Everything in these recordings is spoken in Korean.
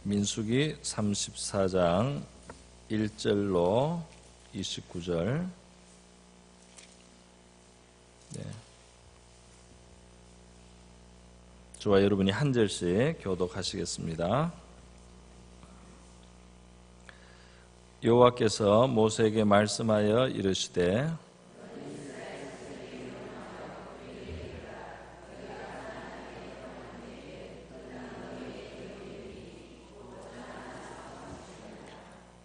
민수기 34장 1절로 29절. 저와 여러분이 한 절씩 교독하시겠습니다. 여호와께서 모세에게 말씀하여 이르시되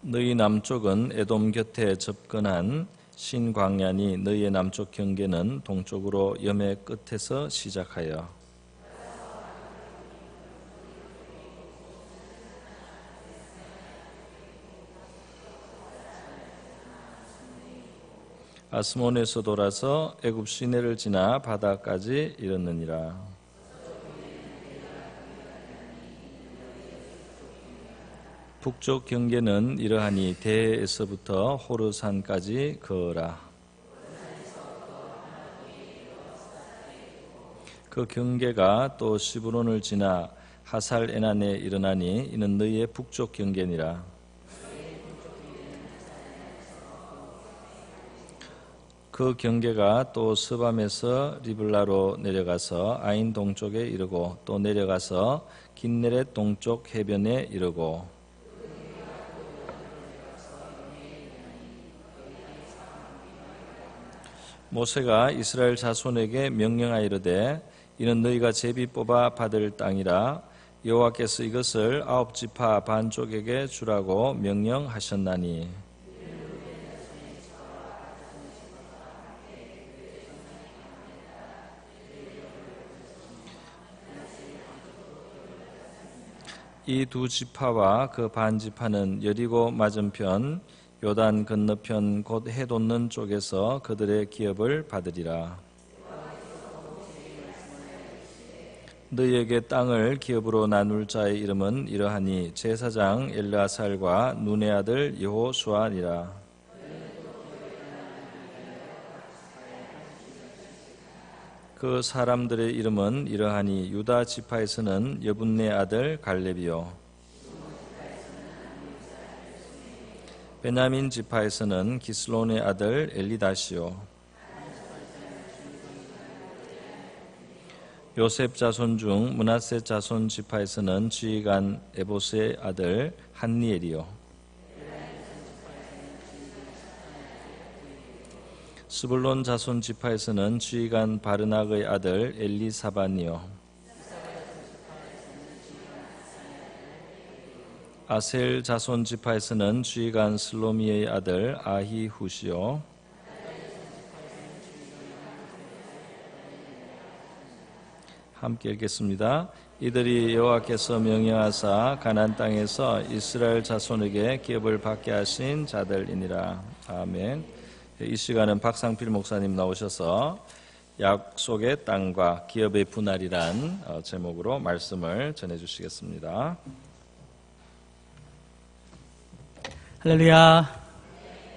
너희 남쪽은 에돔 곁에 접근한 신광야니 너희의 남쪽 경계는 동쪽으로 염해 끝에서 시작하여 아스몬에서 돌아서 애굽 시내를 지나 바다까지 이르느니라. 북쪽 경계는 이러하니 대에서부터 호르산까지 그어라. 그 경계가 또 시브론을 지나 하살 에난에 이르나니 이는 너희의 북쪽 경계니라. 그 경계가 또 스밤에서 리블라로 내려가서 아인 동쪽에 이르고 또 내려가서 긴네렛 동쪽 해변에 이르고 모세가 이스라엘 자손에게 명령하이르되 이는 너희가 제비 뽑아 받을 땅이라 여호와께서 이것을 9지파 반쪽에게 주라고 명령하셨나니 이 두 지파와 그 반지파는 여리고 맞은편 요단 건너편 곧 해 돋는 쪽에서 그들의 기업을 받으리라. 너희에게 땅을 기업으로 나눌 자의 이름은 이러하니 제사장 엘르아살과 눈의 아들 여호수아니라. 그 사람들의 이름은 이러하니 유다 지파에서는 여분네 아들 갈렙이요 베냐민 지파에서는 기슬론의 아들 엘리다시요 요셉 자손 중 므낫세 자손 지파에서는 지휘관 에보스의 아들 한니엘이요 스불론 자손 지파에서는 지휘관 바르낙의 아들 엘리사반이요 아셀 자손 지파에서는 지휘관 슬로미의 아들 아히후시요 함께 읽겠습니다. 이들이 여호와께서 명령하사 가나안 땅에서 이스라엘 자손에게 기업을 받게 하신 자들이니라. 아멘. 이 시간은 박상필 목사님 나오셔서 약속의 땅과 기업의 분할이란 제목으로 말씀을 전해주시겠습니다. 할렐루야.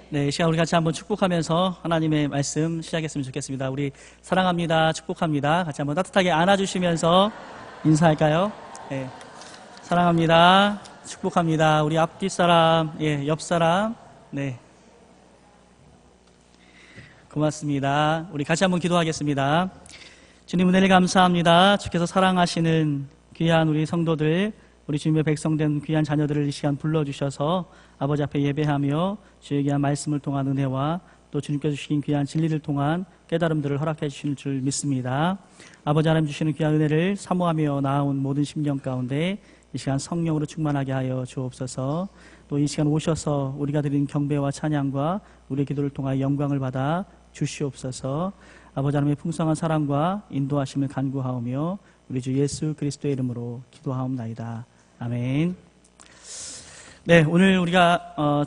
네, 이 시간 우리 같이 한번 축복하면서 하나님의 말씀 시작했으면 좋겠습니다. 우리 사랑합니다, 축복합니다. 같이 한번 따뜻하게 안아주시면서 인사할까요? 네, 사랑합니다, 축복합니다. 우리 앞뒤 사람, 옆 사람, 네, 고맙습니다. 우리 같이 한번 기도하겠습니다. 주님 은혜를 감사합니다. 주께서 사랑하시는 귀한 우리 성도들, 우리 주님의 백성된 귀한 자녀들을 이 시간 불러주셔서 아버지 앞에 예배하며 주의 귀한 말씀을 통한 은혜와 또 주님께서 주신 귀한 진리를 통한 깨달음들을 허락해 주시는 줄 믿습니다. 아버지 하나님 주시는 귀한 은혜를 사모하며 나아온 모든 심령 가운데 이 시간 성령으로 충만하게 하여 주옵소서. 또 이 시간 오셔서 우리가 드린 경배와 찬양과 우리의 기도를 통하여 영광을 받아 주시옵소서. 아버지 하나님의 풍성한 사랑과 인도하심을 간구하오며 우리 주 예수 그리스도의 이름으로 기도하옵나이다. 아멘. 네, 오늘 우리가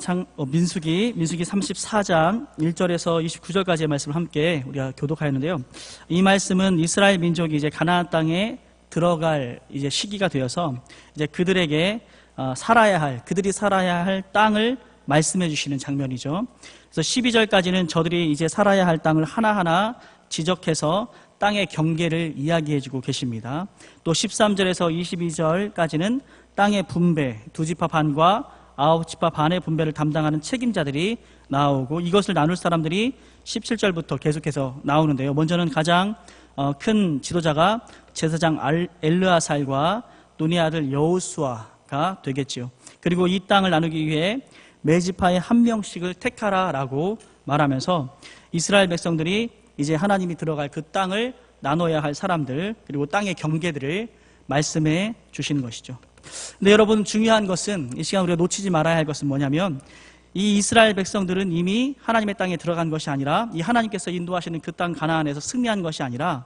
민수기 34장 1절에서 29절까지의 말씀을 함께 우리가 교독하였는데요. 이 말씀은 이스라엘 민족이 이제 가나안 땅에 들어갈 이제 시기가 되어서 이제 그들에게 그들이 살아야 할 땅을 말씀해 주시는 장면이죠. 그래서 12절까지는 저들이 이제 살아야 할 땅을 하나하나 지적해서 땅의 경계를 이야기해주고 계십니다. 또 13절에서 22절까지는 땅의 분배, 2지파 반과 9지파 반의 분배를 담당하는 책임자들이 나오고 이것을 나눌 사람들이 17절부터 계속해서 나오는데요. 먼저는 가장 큰 지도자가 제사장 엘르아살과 눈의 아들 여호수아가 되겠지요. 그리고 이 땅을 나누기 위해 매지파의 한 명씩을 택하라라고 말하면서 이스라엘 백성들이 이제 하나님이 들어갈 그 땅을 나눠야 할 사람들, 그리고 땅의 경계들을 말씀해 주시는 것이죠. 근데 여러분, 중요한 것은, 이 시간 우리가 놓치지 말아야 할 것은 뭐냐면, 이 이스라엘 백성들은 이미 하나님의 땅에 들어간 것이 아니라, 이 하나님께서 인도하시는 그 땅 가나안에서 승리한 것이 아니라,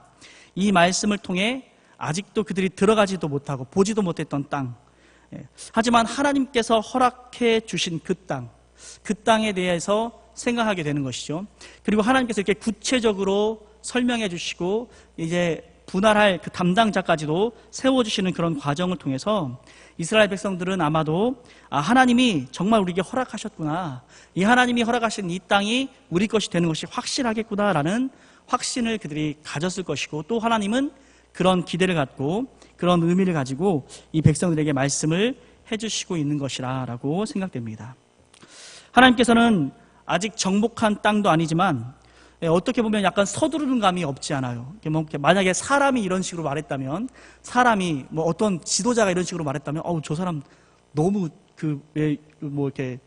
이 말씀을 통해 아직도 그들이 들어가지도 못하고 보지도 못했던 땅, 하지만 하나님께서 허락해 주신 그 땅에 대해서 생각하게 되는 것이죠. 그리고 하나님께서 이렇게 구체적으로 설명해 주시고 이제 분할할 그 담당자까지도 세워주시는 그런 과정을 통해서 이스라엘 백성들은 아마도 하나님이 정말 우리에게 허락하셨구나, 이 하나님이 허락하신 이 땅이 우리 것이 되는 것이 확실하겠구나라는 확신을 그들이 가졌을 것이고, 또 하나님은 그런 기대를 갖고 그런 의미를 가지고 이 백성들에게 말씀을 해주시고 있는 것이라고 생각됩니다. 하나님께서는 아직 정복한 땅도 아니지만 어떻게 보면 약간 서두르는 감이 없지 않아요. 만약에 사람이 이런 식으로 말했다면, 사람이 어떤 지도자가 이런 식으로 말했다면, 저 사람 너무 이렇게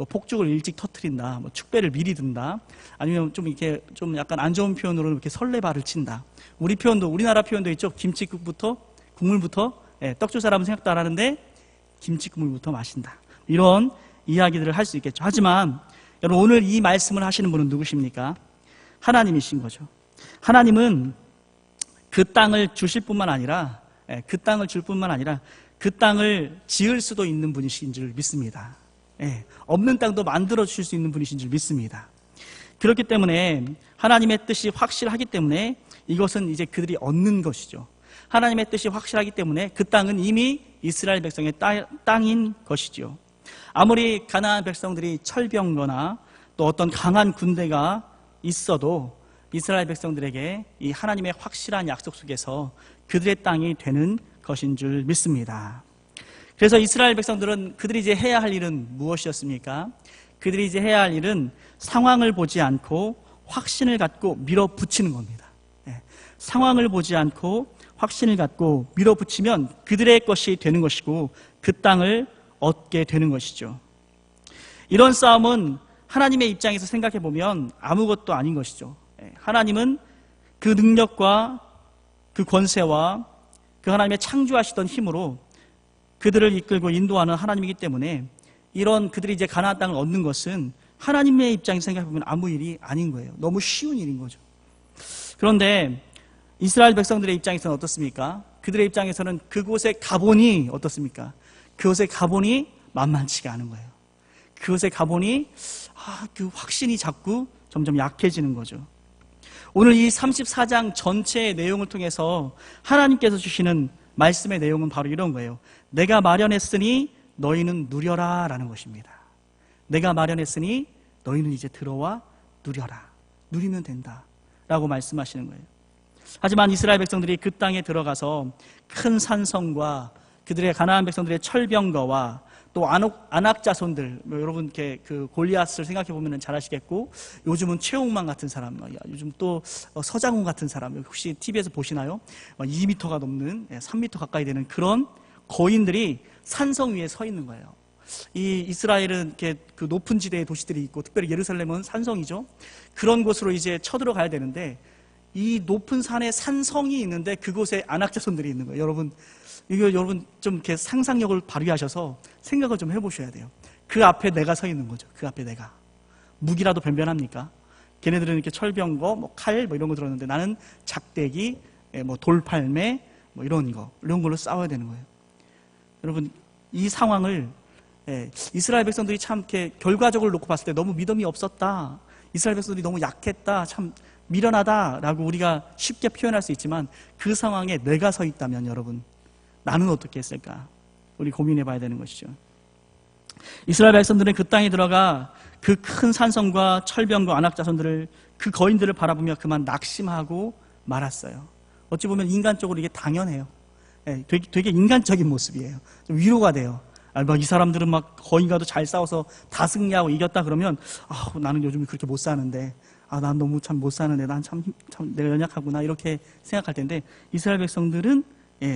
폭죽을 일찍 터뜨린다, 축배를 미리 든다, 아니면 좀 이렇게 좀 약간 안 좋은 표현으로 이렇게 설레발을 친다. 우리나라 표현도 있죠. 김치국부터 국물부터, 떡줄 사람은 생각도 안 하는데 김치국물부터 마신다. 이런 이야기들을 할 수 있겠죠. 하지만 여러분, 오늘 이 말씀을 하시는 분은 누구십니까? 하나님이신 거죠. 하나님은 그 땅을 주실 뿐만 아니라, 그 땅을 줄 뿐만 아니라 그 땅을 지을 수도 있는 분이신 줄 믿습니다. 없는 땅도 만들어 주실 수 있는 분이신 줄 믿습니다. 그렇기 때문에 하나님의 뜻이 확실하기 때문에 이것은 이제 그들이 얻는 것이죠. 하나님의 뜻이 확실하기 때문에 그 땅은 이미 이스라엘 백성의 땅인 것이죠. 아무리 가나안 백성들이 철병거나 또 어떤 강한 군대가 있어도 이스라엘 백성들에게 이 하나님의 확실한 약속 속에서 그들의 땅이 되는 것인 줄 믿습니다. 그래서 이스라엘 백성들은 그들이 이제 해야 할 일은 무엇이었습니까? 그들이 이제 해야 할 일은 상황을 보지 않고 확신을 갖고 밀어붙이는 겁니다. 상황을 보지 않고 확신을 갖고 밀어붙이면 그들의 것이 되는 것이고 그 땅을 얻게 되는 것이죠. 이런 싸움은 하나님의 입장에서 생각해 보면 아무것도 아닌 것이죠. 하나님은 그 능력과 그 권세와 그 하나님의 창조하시던 힘으로 그들을 이끌고 인도하는 하나님이기 때문에 이런 그들이 이제 가나안 땅을 얻는 것은 하나님의 입장에서 생각해 보면 아무 일이 아닌 거예요. 너무 쉬운 일인 거죠. 그런데 이스라엘 백성들의 입장에서는 어떻습니까? 그들의 입장에서는 그곳에 가보니 어떻습니까? 그곳에 가보니 만만치가 않은 거예요. 그곳에 가보니 그 확신이 자꾸 점점 약해지는 거죠. 오늘 이 34장 전체의 내용을 통해서 하나님께서 주시는 말씀의 내용은 바로 이런 거예요. 내가 마련했으니 너희는 누려라 라는 것입니다. 내가 마련했으니 너희는 이제 들어와 누려라. 누리면 된다 라고 말씀하시는 거예요. 하지만 이스라엘 백성들이 그 땅에 들어가서 큰 산성과 그들의 가나안 백성들의 철병거와 또 안악 자손들, 여러분 그 골리앗을 생각해 보면 잘 아시겠고, 요즘은 최홍만 같은 사람, 요즘 또 서장훈 같은 사람, 혹시 TV에서 보시나요? 2m가 넘는 3m 가까이 되는 그런 거인들이 산성 위에 서 있는 거예요. 이 이스라엘은 이렇게 그 높은 지대의 도시들이 있고, 특별히 예루살렘은 산성이죠. 그런 곳으로 이제 쳐들어가야 되는데, 이 높은 산에 산성이 있는데 그곳에 안악 자손들이 있는 거예요. 여러분 좀 이렇게 상상력을 발휘하셔서 생각을 좀 해보셔야 돼요. 그 앞에 내가 서 있는 거죠. 그 앞에 내가. 무기라도 변변합니까? 걔네들은 이렇게 철병거, 칼 이런 거 들었는데 나는 작대기, 돌팔매 이런 걸로 싸워야 되는 거예요. 여러분, 이 상황을 이스라엘 백성들이 참 이렇게 결과적으로 놓고 봤을 때 너무 믿음이 없었다. 이스라엘 백성들이 너무 약했다. 참 미련하다라고 우리가 쉽게 표현할 수 있지만 그 상황에 내가 서 있다면 여러분, 나는 어떻게 했을까? 우리 고민해 봐야 되는 것이죠. 이스라엘 백성들은 그 땅에 들어가 그 큰 산성과 철병과 안악 자손들을, 그 거인들을 바라보며 그만 낙심하고 말았어요. 어찌 보면 인간적으로 이게 당연해요. 예, 되게 인간적인 모습이에요. 좀 위로가 돼요. 막 이 사람들은 막 거인과도 잘 싸워서 다 승리하고 이겼다 그러면 나는 요즘 그렇게 못 사는데 난 너무 참 못 사는데 난 참 내가 연약하구나 이렇게 생각할 텐데 이스라엘 백성들은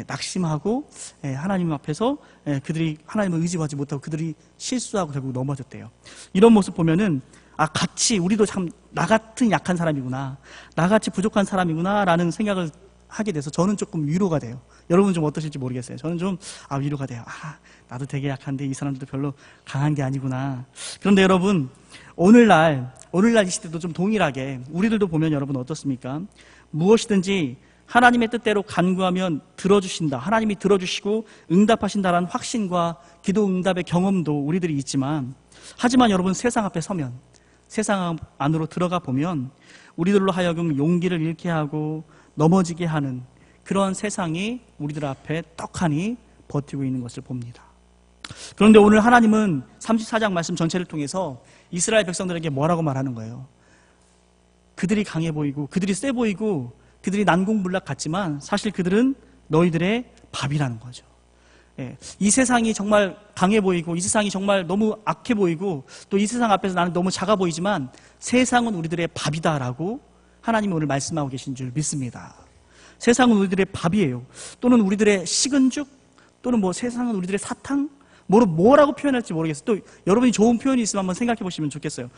낙심하고 하나님 앞에서 그들이 하나님을 의지하지 못하고 그들이 실수하고 결국 넘어졌대요. 이런 모습 보면은 같이 우리도 참 나 같은 약한 사람이구나, 나같이 부족한 사람이구나 라는 생각을 하게 돼서 저는 조금 위로가 돼요. 여러분 좀 어떠실지 모르겠어요. 저는 좀 위로가 돼요. 나도 되게 약한데 이 사람들도 별로 강한 게 아니구나. 그런데 여러분 오늘날 이 시대도 좀 동일하게 우리들도 보면 여러분 어떻습니까? 무엇이든지 하나님의 뜻대로 간구하면 들어주신다, 하나님이 들어주시고 응답하신다라는 확신과 기도 응답의 경험도 우리들이 있지만, 하지만 여러분 세상 앞에 서면, 세상 안으로 들어가 보면 우리들로 하여금 용기를 잃게 하고 넘어지게 하는 그런 세상이 우리들 앞에 떡하니 버티고 있는 것을 봅니다. 그런데 오늘 하나님은 34장 말씀 전체를 통해서 이스라엘 백성들에게 뭐라고 말하는 거예요? 그들이 강해 보이고 그들이 세 보이고 그들이 난공불락 같지만 사실 그들은 너희들의 밥이라는 거죠. 이 세상이 정말 강해 보이고 이 세상이 정말 너무 악해 보이고 또 이 세상 앞에서 나는 너무 작아 보이지만 세상은 우리들의 밥이다라고 하나님이 오늘 말씀하고 계신 줄 믿습니다. 세상은 우리들의 밥이에요. 또는 우리들의 식은 죽, 또는 세상은 우리들의 사탕, 뭐라고 표현할지 모르겠어요. 또 여러분이 좋은 표현이 있으면 한번 생각해 보시면 좋겠어요.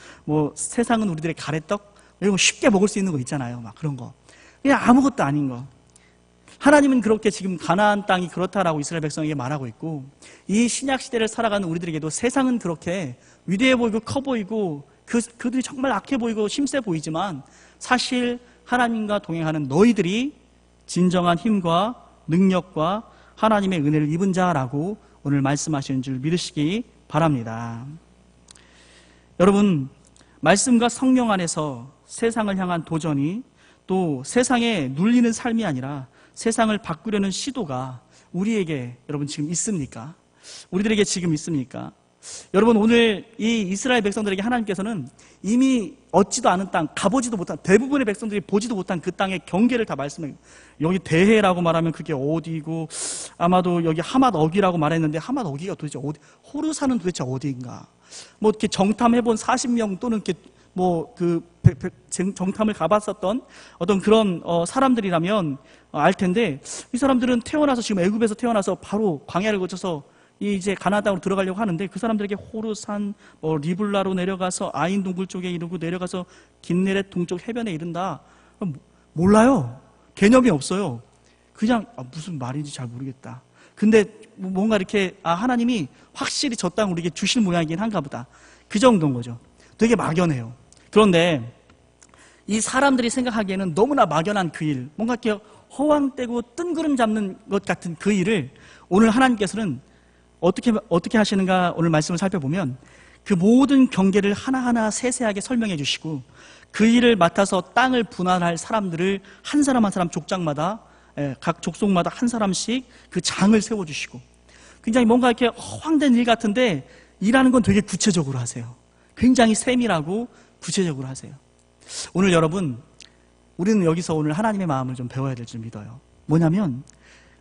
세상은 우리들의 가래떡, 이런 거 쉽게 먹을 수 있는 거 있잖아요. 막 그런 거. 그냥 아무것도 아닌 거. 하나님은 그렇게 지금 가나안 땅이 그렇다라고 이스라엘 백성에게 말하고 있고, 이 신약 시대를 살아가는 우리들에게도 세상은 그렇게 위대해 보이고 커 보이고 그들이 정말 악해 보이고 힘세 보이지만 사실 하나님과 동행하는 너희들이 진정한 힘과 능력과 하나님의 은혜를 입은 자라고 오늘 말씀하시는 줄 믿으시기 바랍니다. 여러분, 말씀과 성령 안에서 세상을 향한 도전이 또 세상에 눌리는 삶이 아니라 세상을 바꾸려는 시도가 우리에게 여러분 지금 있습니까? 우리들에게 지금 있습니까? 여러분 오늘 이 이스라엘 백성들에게 하나님께서는 이미 얻지도 않은 땅, 가보지도 못한, 대부분의 백성들이 보지도 못한 그 땅의 경계를 다 말씀해요. 여기 대해라고 말하면 그게 어디고, 아마도 여기 하맛 어기라고 말했는데 하맛 어기가 도대체 어디, 호르사는 도대체 어디인가? 이렇게 정탐해본 40명 또는 이렇게 정탐을 가봤었던 어떤 그런 사람들이라면 알 텐데, 이 사람들은 태어나서 지금 애굽에서 태어나서 바로 광야를 거쳐서 이제 가나안 땅으로 들어가려고 하는데 그 사람들에게 호르산, 리블라로 내려가서 아인 동굴 쪽에 이르고 내려가서 긴네렛 동쪽 해변에 이른다. 몰라요. 개념이 없어요. 그냥 무슨 말인지 잘 모르겠다. 근데 뭔가 이렇게 하나님이 확실히 저 땅 우리에게 주실 모양이긴 한가 보다. 그 정도인 거죠. 되게 막연해요. 그런데 이 사람들이 생각하기에는 너무나 막연한 그 일, 뭔가 이렇게 허황되고 뜬구름 잡는 것 같은 그 일을 오늘 하나님께서는 어떻게 하시는가 오늘 말씀을 살펴보면 그 모든 경계를 하나하나 세세하게 설명해 주시고 그 일을 맡아서 땅을 분할할 사람들을 한 사람 한 사람 족장마다 각 족속마다 한 사람씩 그 장을 세워주시고 굉장히 뭔가 이렇게 허황된 일 같은데 일하는 건 되게 구체적으로 하세요. 굉장히 세밀하고 구체적으로 하세요. 오늘 여러분, 우리는 여기서 오늘 하나님의 마음을 좀 배워야 될 줄 믿어요. 뭐냐면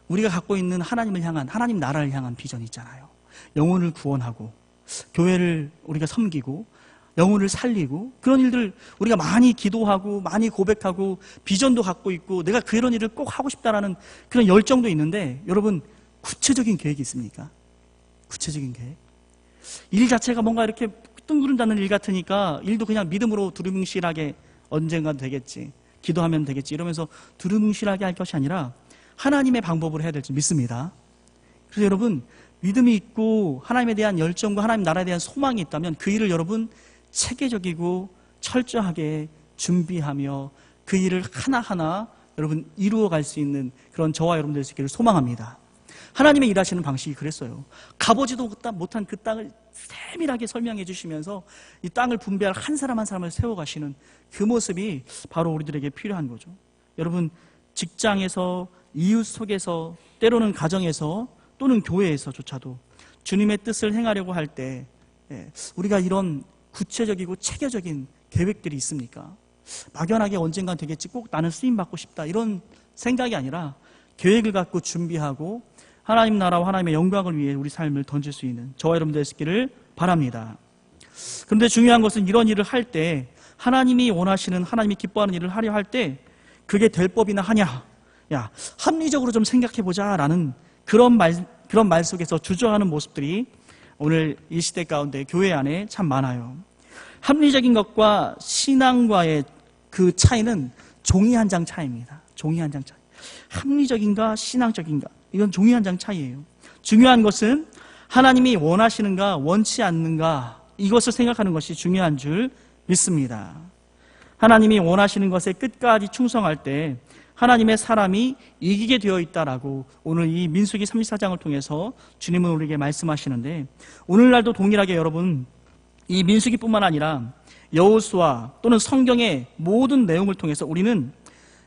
우리가 갖고 있는 하나님을 향한, 하나님 나라를 향한 비전이 있잖아요. 영혼을 구원하고 교회를 우리가 섬기고 영혼을 살리고 그런 일들 우리가 많이 기도하고 많이 고백하고 비전도 갖고 있고 내가 그런 일을 꼭 하고 싶다라는 그런 열정도 있는데 여러분 구체적인 계획이 있습니까? 구체적인 계획? 일 자체가 뭔가 이렇게 뜬구름 잡는 일 같으니까 일도 그냥 믿음으로 두루뭉실하게 언젠가 되겠지, 기도하면 되겠지 이러면서 두루뭉실하게 할 것이 아니라 하나님의 방법으로 해야 될 줄 믿습니다. 그래서 여러분 믿음이 있고 하나님에 대한 열정과 하나님 나라에 대한 소망이 있다면 그 일을 여러분 체계적이고 철저하게 준비하며 그 일을 하나하나 여러분 이루어갈 수 있는 그런 저와 여러분 될 수 있기를 소망합니다. 하나님의 일하시는 방식이 그랬어요. 가보지도 못한 그 땅을 세밀하게 설명해 주시면서 이 땅을 분배할 한 사람 한 사람을 세워가시는 그 모습이 바로 우리들에게 필요한 거죠. 여러분 직장에서, 이웃 속에서, 때로는 가정에서 또는 교회에서조차도 주님의 뜻을 행하려고 할 때 우리가 이런 구체적이고 체계적인 계획들이 있습니까? 막연하게 언젠간 되겠지, 꼭 나는 쓰임 받고 싶다, 이런 생각이 아니라 계획을 갖고 준비하고 하나님 나라와 하나님의 영광을 위해 우리 삶을 던질 수 있는 저와 여러분 되시기를 바랍니다. 그런데 중요한 것은 이런 일을 할 때, 하나님이 원하시는, 하나님이 기뻐하는 일을 하려 할 때 그게 될 법이나 하냐, 야, 합리적으로 좀 생각해보자 라는 그런 말 속에서 주저하는 모습들이 오늘 이 시대 가운데 교회 안에 참 많아요. 합리적인 것과 신앙과의 그 차이는 종이 한 장 차이입니다. 종이 한 장 차이. 합리적인가 신앙적인가, 이건 종이 한 장 차이예요. 중요한 것은 하나님이 원하시는가 원치 않는가, 이것을 생각하는 것이 중요한 줄 믿습니다. 하나님이 원하시는 것에 끝까지 충성할 때 하나님의 사람이 이기게 되어 있다라고 오늘 이 민수기 34장을 통해서 주님은 우리에게 말씀하시는데, 오늘날도 동일하게 여러분, 이 민수기뿐만 아니라 여호수아 또는 성경의 모든 내용을 통해서 우리는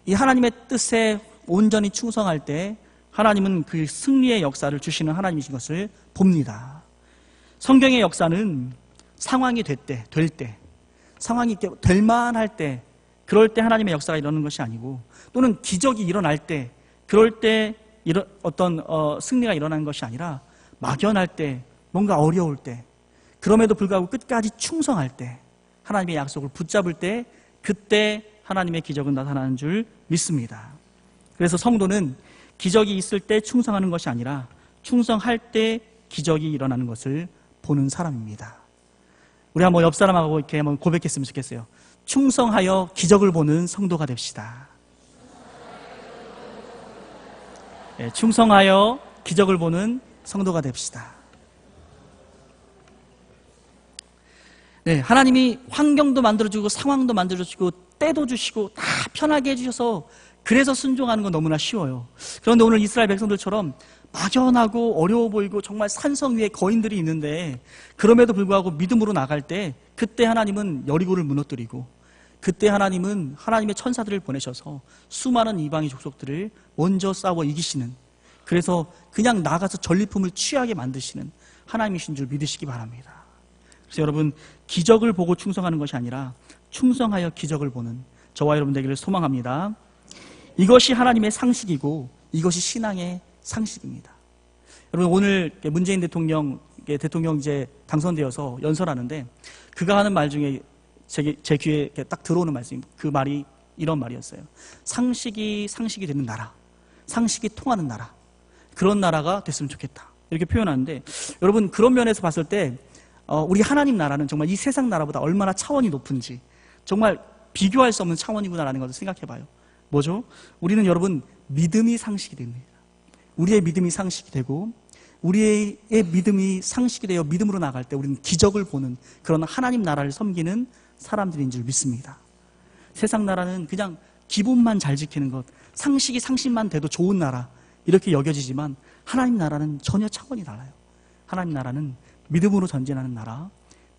이 하나님의 뜻에 온전히 충성할 때 하나님은 그 승리의 역사를 주시는 하나님이신 것을 봅니다. 성경의 역사는 상황이 될 때, 상황이 될 만할 때, 그럴 때 하나님의 역사가 일어나는 것이 아니고, 또는 기적이 일어날 때, 그럴 때 어떤 승리가 일어나는 것이 아니라 막연할 때, 뭔가 어려울 때, 그럼에도 불구하고 끝까지 충성할 때, 하나님의 약속을 붙잡을 때, 그때 하나님의 기적은 나타나는 줄 믿습니다. 그래서 성도는 기적이 있을 때 충성하는 것이 아니라 충성할 때 기적이 일어나는 것을 보는 사람입니다. 우리 한번 옆 사람하고 이렇게 한번 고백했으면 좋겠어요. 충성하여 기적을 보는 성도가 됩시다. 네, 충성하여 기적을 보는 성도가 됩시다. 네, 하나님이 환경도 만들어주고 상황도 만들어주고 때도 주시고 다 편하게 해주셔서 그래서 순종하는 건 너무나 쉬워요. 그런데 오늘 이스라엘 백성들처럼 막연하고 어려워 보이고 정말 산성 위에 거인들이 있는데, 그럼에도 불구하고 믿음으로 나갈 때 그때 하나님은 여리고를 무너뜨리고, 그때 하나님은 하나님의 천사들을 보내셔서 수많은 이방의 족속들을 먼저 싸워 이기시는, 그래서 그냥 나가서 전리품을 취하게 만드시는 하나님이신 줄 믿으시기 바랍니다. 그래서 여러분, 기적을 보고 충성하는 것이 아니라 충성하여 기적을 보는 저와 여러분 되기를 소망합니다. 이것이 하나님의 상식이고 이것이 신앙의 상식입니다. 여러분, 오늘 문재인 대통령 이제 당선되어서 연설하는데 그가 하는 말 중에 제 귀에 딱 들어오는 말씀이, 그 말이 이런 말이었어요. 상식이 되는 나라, 상식이 통하는 나라, 그런 나라가 됐으면 좋겠다, 이렇게 표현하는데, 여러분, 그런 면에서 봤을 때 우리 하나님 나라는 정말 이 세상 나라보다 얼마나 차원이 높은지, 정말 비교할 수 없는 차원이구나라는 것을 생각해봐요. 뭐죠? 우리는 여러분 믿음이 상식이 됩니다. 우리의 믿음이 상식이 되고, 우리의 믿음이 상식이 되어 믿음으로 나갈 때 우리는 기적을 보는 그런 하나님 나라를 섬기는 사람들인 줄 믿습니다. 세상 나라는 그냥 기본만 잘 지키는 것, 상식만 돼도 좋은 나라, 이렇게 여겨지지만 하나님 나라는 전혀 차원이 달라요. 하나님 나라는 믿음으로 전진하는 나라,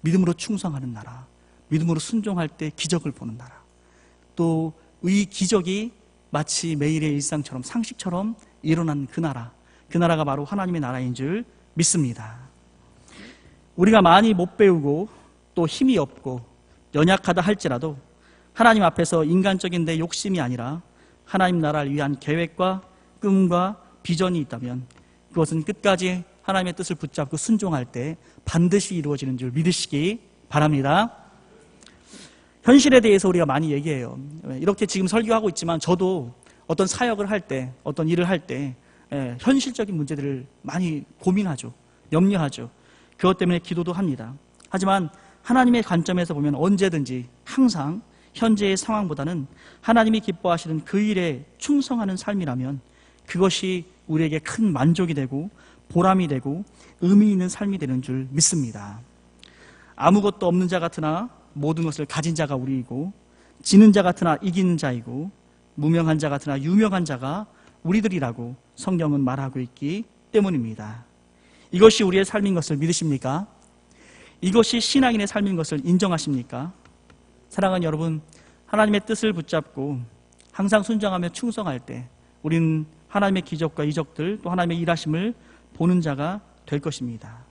믿음으로 충성하는 나라, 믿음으로 순종할 때 기적을 보는 나라, 또 이 기적이 마치 매일의 일상처럼 상식처럼 일어난 그 나라가 바로 하나님의 나라인 줄 믿습니다. 우리가 많이 못 배우고 또 힘이 없고 연약하다 할지라도 하나님 앞에서 인간적인 내 욕심이 아니라 하나님 나라를 위한 계획과 꿈과 비전이 있다면 그것은 끝까지 하나님의 뜻을 붙잡고 순종할 때 반드시 이루어지는 줄 믿으시기 바랍니다. 현실에 대해서 우리가 많이 얘기해요. 이렇게 지금 설교하고 있지만 저도 어떤 사역을 할 때, 어떤 일을 할 때 현실적인 문제들을 많이 고민하죠. 염려하죠. 그것 때문에 기도도 합니다. 하지만 하나님의 관점에서 보면 언제든지 항상 현재의 상황보다는 하나님이 기뻐하시는 그 일에 충성하는 삶이라면 그것이 우리에게 큰 만족이 되고 보람이 되고 의미 있는 삶이 되는 줄 믿습니다. 아무것도 없는 자 같으나 모든 것을 가진 자가 우리이고, 지는 자 같으나 이기는 자이고, 무명한 자 같으나 유명한 자가 우리들이라고 성경은 말하고 있기 때문입니다. 이것이 우리의 삶인 것을 믿으십니까? 이것이 신앙인의 삶인 것을 인정하십니까? 사랑하는 여러분, 하나님의 뜻을 붙잡고 항상 순종하며 충성할 때 우리는 하나님의 기적과 이적들, 또 하나님의 일하심을 보는 자가 될 것입니다.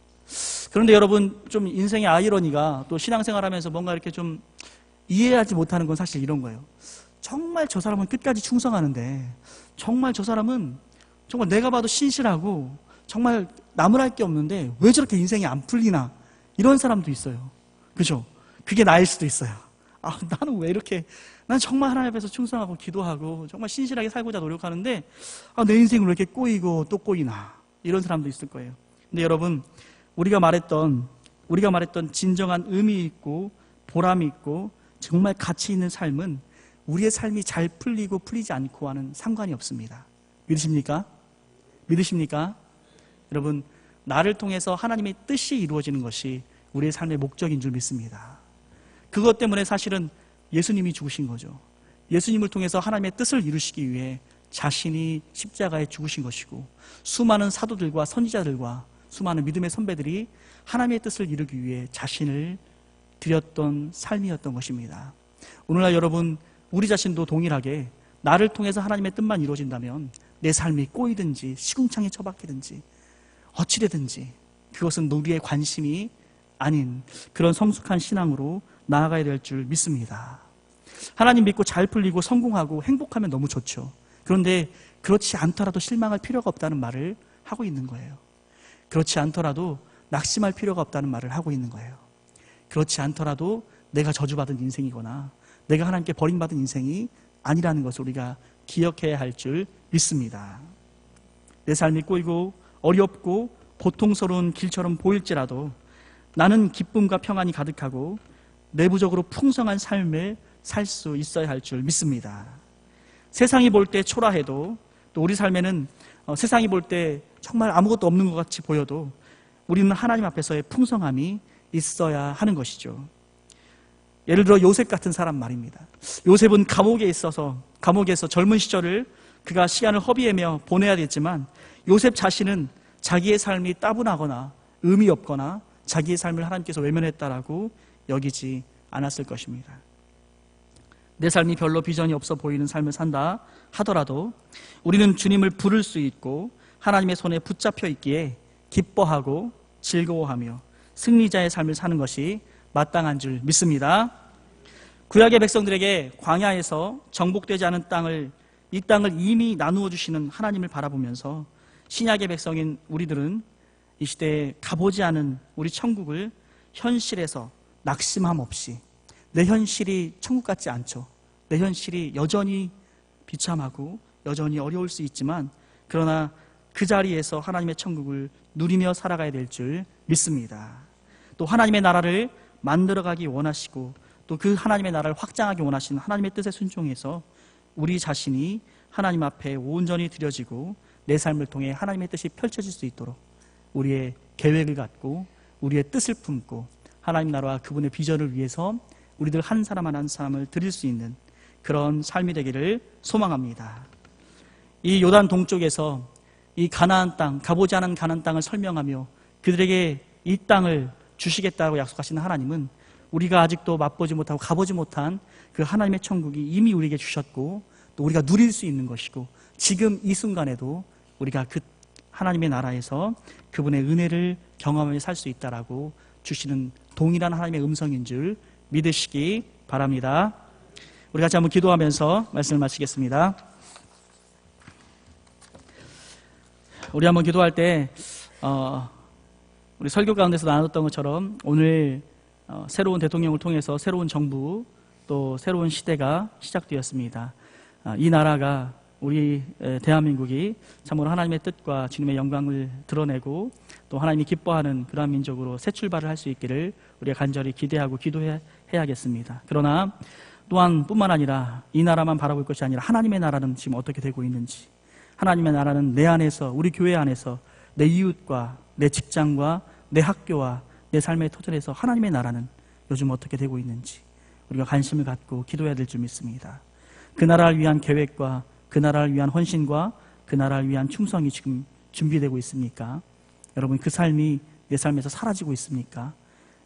그런데 여러분, 좀 인생의 아이러니가, 또 신앙생활하면서 뭔가 이렇게 좀 이해하지 못하는 건 사실 이런 거예요. 정말 저 사람은 끝까지 충성하는데, 정말 저 사람은 정말 내가 봐도 신실하고 정말 나무랄 게 없는데 왜 저렇게 인생이 안 풀리나, 이런 사람도 있어요. 그죠? 그게 나일 수도 있어요. 나는 왜 이렇게, 난 정말 하나님 앞에서 충성하고 기도하고 정말 신실하게 살고자 노력하는데 내 인생은 왜 이렇게 꼬이고 또 꼬이나, 이런 사람도 있을 거예요. 근데 여러분, 우리가 말했던 진정한 의미 있고 보람이 있고 정말 가치 있는 삶은 우리의 삶이 잘 풀리고 풀리지 않고와는 상관이 없습니다. 믿으십니까? 믿으십니까? 여러분, 나를 통해서 하나님의 뜻이 이루어지는 것이 우리의 삶의 목적인 줄 믿습니다. 그것 때문에 사실은 예수님이 죽으신 거죠. 예수님을 통해서 하나님의 뜻을 이루시기 위해 자신이 십자가에 죽으신 것이고, 수많은 사도들과 선지자들과 수많은 믿음의 선배들이 하나님의 뜻을 이루기 위해 자신을 드렸던 삶이었던 것입니다. 오늘날 여러분, 우리 자신도 동일하게 나를 통해서 하나님의 뜻만 이루어진다면 내 삶이 꼬이든지 시궁창에 처박히든지 어찌되든지 그것은 우리의 관심이 아닌 그런 성숙한 신앙으로 나아가야 될 줄 믿습니다. 하나님 믿고 잘 풀리고 성공하고 행복하면 너무 좋죠. 그런데 그렇지 않더라도 실망할 필요가 없다는 말을 하고 있는 거예요. 그렇지 않더라도 낙심할 필요가 없다는 말을 하고 있는 거예요. 그렇지 않더라도 내가 저주받은 인생이거나 내가 하나님께 버림받은 인생이 아니라는 것을 우리가 기억해야 할 줄 믿습니다. 내 삶이 꼬이고 어렵고 고통스러운 길처럼 보일지라도 나는 기쁨과 평안이 가득하고 내부적으로 풍성한 삶을 살 수 있어야 할 줄 믿습니다. 세상이 볼 때 초라해도, 또 우리 삶에는 세상이 볼 때 정말 아무것도 없는 것 같이 보여도 우리는 하나님 앞에서의 풍성함이 있어야 하는 것이죠. 예를 들어 요셉 같은 사람 말입니다. 요셉은 감옥에서 젊은 시절을 그가 시간을 허비하며 보내야 됐지만, 요셉 자신은 자기의 삶이 따분하거나 의미 없거나 자기의 삶을 하나님께서 외면했다라고 여기지 않았을 것입니다. 내 삶이 별로 비전이 없어 보이는 삶을 산다 하더라도 우리는 주님을 부를 수 있고 하나님의 손에 붙잡혀 있기에 기뻐하고 즐거워하며 승리자의 삶을 사는 것이 마땅한 줄 믿습니다. 구약의 백성들에게 광야에서 정복되지 않은 이 땅을 이미 나누어 주시는 하나님을 바라보면서 신약의 백성인 우리들은 이 시대에 가보지 않은 우리 천국을 현실에서 낙심함 없이, 내 현실이 천국 같지 않죠. 내 현실이 여전히 비참하고 여전히 어려울 수 있지만, 그러나 그 자리에서 하나님의 천국을 누리며 살아가야 될 줄 믿습니다. 또 하나님의 나라를 만들어가기 원하시고 또 그 하나님의 나라를 확장하기 원하시는 하나님의 뜻에 순종해서 우리 자신이 하나님 앞에 온전히 드려지고 내 삶을 통해 하나님의 뜻이 펼쳐질 수 있도록 우리의 계획을 갖고 우리의 뜻을 품고 하나님 나라와 그분의 비전을 위해서 우리들 한 사람 한 사람을 드릴 수 있는 그런 삶이 되기를 소망합니다. 이 요단 동쪽에서 이 가나안 땅, 가보지 않은 가나안 땅을 설명하며 그들에게 이 땅을 주시겠다고 약속하시는 하나님은 우리가 아직도 맛보지 못하고 가보지 못한 그 하나님의 천국이 이미 우리에게 주셨고 또 우리가 누릴 수 있는 것이고, 지금 이 순간에도 우리가 그 하나님의 나라에서 그분의 은혜를 경험하며 살 수 있다라고 주시는 동일한 하나님의 음성인 줄 믿으시기 바랍니다. 우리 같이 한번 기도하면서 말씀을 마치겠습니다. 우리 한번 기도할 때 우리 설교 가운데서 나눴던 것처럼 오늘 새로운 대통령을 통해서 새로운 정부 또 새로운 시대가 시작되었습니다. 이 나라가 우리 대한민국이 참으로 하나님의 뜻과 주님의 영광을 드러내고 또 하나님이 기뻐하는 그러한 민족으로 새 출발을 할 수 있기를 우리가 간절히 기대하고 기도해야겠습니다. 그러나 또한 뿐만 아니라 이 나라만 바라볼 것이 아니라 하나님의 나라는 지금 어떻게 되고 있는지, 하나님의 나라는 내 안에서, 우리 교회 안에서 내 이웃과 내 직장과 내 학교와 내 삶의 터전에서 하나님의 나라는 요즘 어떻게 되고 있는지 우리가 관심을 갖고 기도해야 될 줄 믿습니다. 그 나라를 위한 계획과 그 나라를 위한 헌신과 그 나라를 위한 충성이 지금 준비되고 있습니까? 여러분, 그 삶이 내 삶에서 사라지고 있습니까?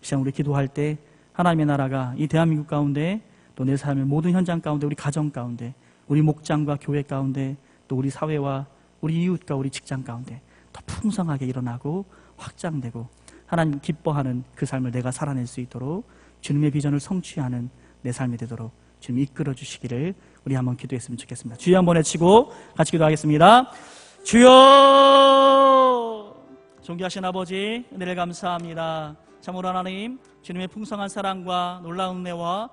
시간 우리 기도할 때 하나님의 나라가 이 대한민국 가운데 또 내 삶의 모든 현장 가운데, 우리 가정 가운데, 우리 목장과 교회 가운데, 또 우리 사회와 우리 이웃과 우리 직장 가운데 더 풍성하게 일어나고 확장되고 하나님 기뻐하는 그 삶을 내가 살아낼 수 있도록 주님의 비전을 성취하는 내 삶이 되도록 주님 이끌어 주시기를 우리 한번 기도했으면 좋겠습니다. 주여 한번 외치고 같이 기도하겠습니다. 주여! 존귀하신 아버지, 은혜를 감사합니다. 참으로 하나님, 주님의 풍성한 사랑과 놀라운 은혜와